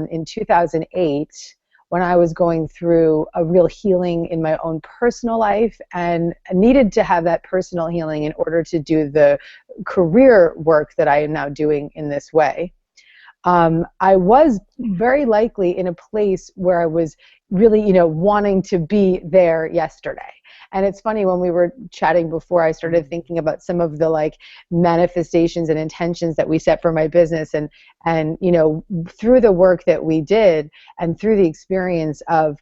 in 2008 when I was going through a real healing in my own personal life and needed to have that personal healing in order to do the career work that I am now doing in this way. I was very likely in a place where I was really, wanting to be there yesterday. And it's funny, when we were chatting before, I started thinking about some of the manifestations and intentions that we set for my business, and through the work that we did and through the experience of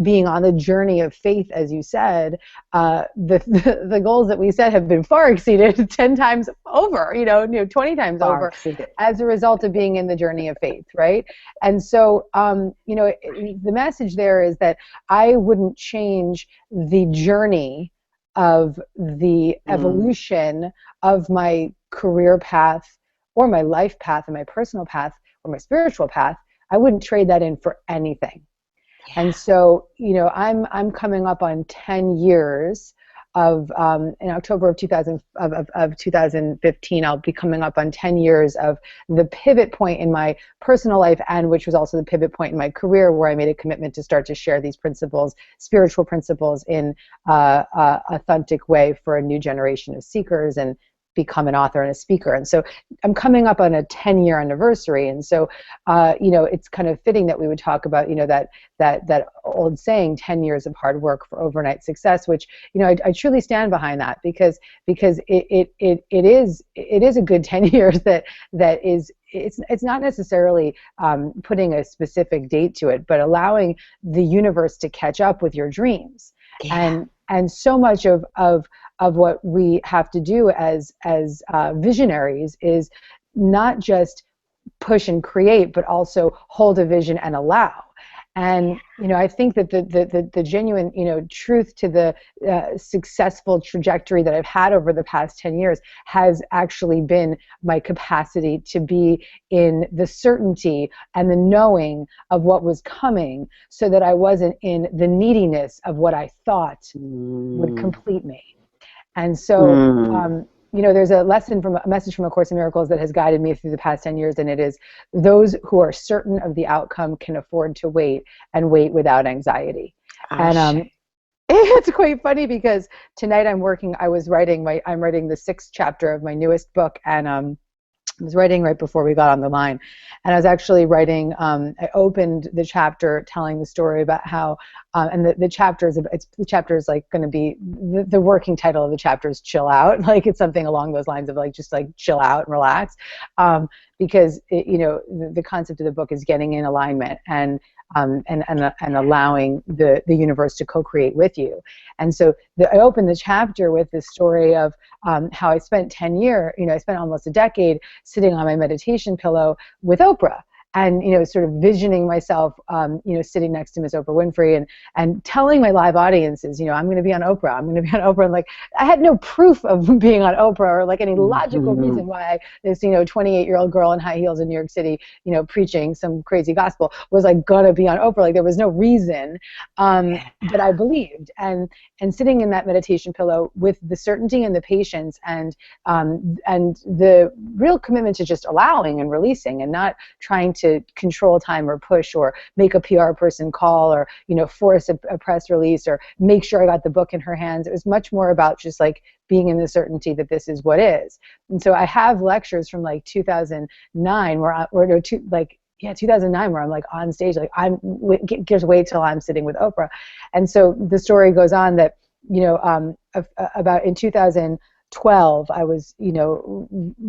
being on the journey of faith, as you said, the goals that we set have been far exceeded 10 times over, 20 times far over exceeded. As a result of being in the journey of faith, right? And so, the message there is that I wouldn't change the journey of the evolution of my career path or my life path and my personal path or my spiritual path. I wouldn't trade that in for anything. And so, I'm coming up on 10 years of, in October of 2015, I'll be coming up on 10 years of the pivot point in my personal life, and which was also the pivot point in my career, where I made a commitment to start to share these principles, spiritual principles, in a authentic way for a new generation of seekers, and become an author and a speaker. And so I'm coming up on a 10-year anniversary, and so it's kind of fitting that we would talk about that old saying, 10 years of hard work for overnight success, which I truly stand behind that, because it is a good 10 years that is. It's not necessarily putting a specific date to it, but allowing the universe to catch up with your dreams. And so much of what we have to do as visionaries is not just push and create, but also hold a vision and allow. And I think that the genuine truth to the successful trajectory that I've had over the past 10 years has actually been my capacity to be in the certainty and the knowing of what was coming, so that I wasn't in the neediness of what I thought would complete me. And so there's a message from A Course in Miracles that has guided me through the past 10 years, and it is, those who are certain of the outcome can afford to wait, and wait without anxiety. And it's quite funny, because tonight I'm writing the 6th chapter of my newest book, and I was writing right before we got on the line, and I was actually writing. I opened the chapter telling the story about how, and the chapter is like going to be, the working title of the chapter is "Chill Out." Like, it's something along those lines of just chill out and relax, because the concept of the book is getting in alignment and allowing the universe to co-create with you. And so I opened the chapter with this story of how I spent 10 years, I spent almost a decade sitting on my meditation pillow with Oprah, and sort of visioning myself sitting next to Miss Oprah Winfrey, and telling my live audiences, I'm going to be on Oprah, I'm going to be on Oprah. And I had no proof of being on Oprah, or any logical reason why this 28-year-old girl in high heels in New York City preaching some crazy gospel was gonna be on Oprah. There was no reason, but I believed, and sitting in that meditation pillow with the certainty and the patience and the real commitment to just allowing and releasing, and not trying to control time or push or make a PR person call, or force a press release, or make sure I got the book in her hands. It was much more about just being in the certainty that this is what is. And so I have lectures from 2009 where 2009, where I'm on stage, just wait till I'm sitting with Oprah. And so the story goes on that about in 2012, I was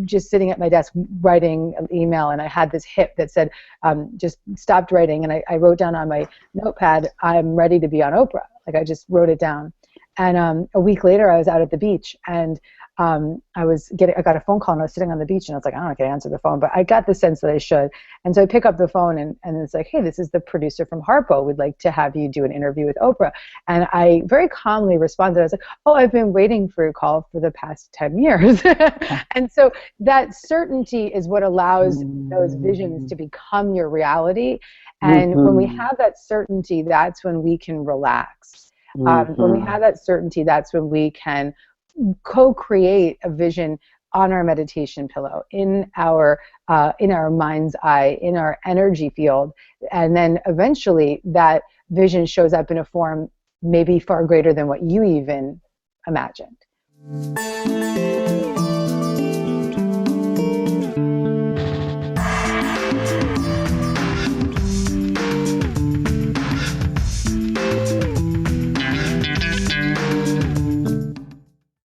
just sitting at my desk writing an email, and I had this hit that said, just stopped writing, and I wrote down on my notepad, "I'm ready to be on Oprah." I just wrote it down. And a week later, I was out at the beach, and I got a phone call, and I was sitting on the beach, and I was like, I don't know if I can answer the phone, but I got the sense that I should. And so I pick up the phone, and it's like, "Hey, this is the producer from Harpo. We'd like to have you do an interview with Oprah." And I very calmly responded. I was like, "Oh, I've been waiting for your call for the past 10 years. And so that certainty is what allows those visions to become your reality. And when we have that certainty, that's when we can relax. When we have that certainty, that's when we can co-create a vision on our meditation pillow, in our mind's eye, in our energy field, and then eventually that vision shows up in a form maybe far greater than what you even imagined.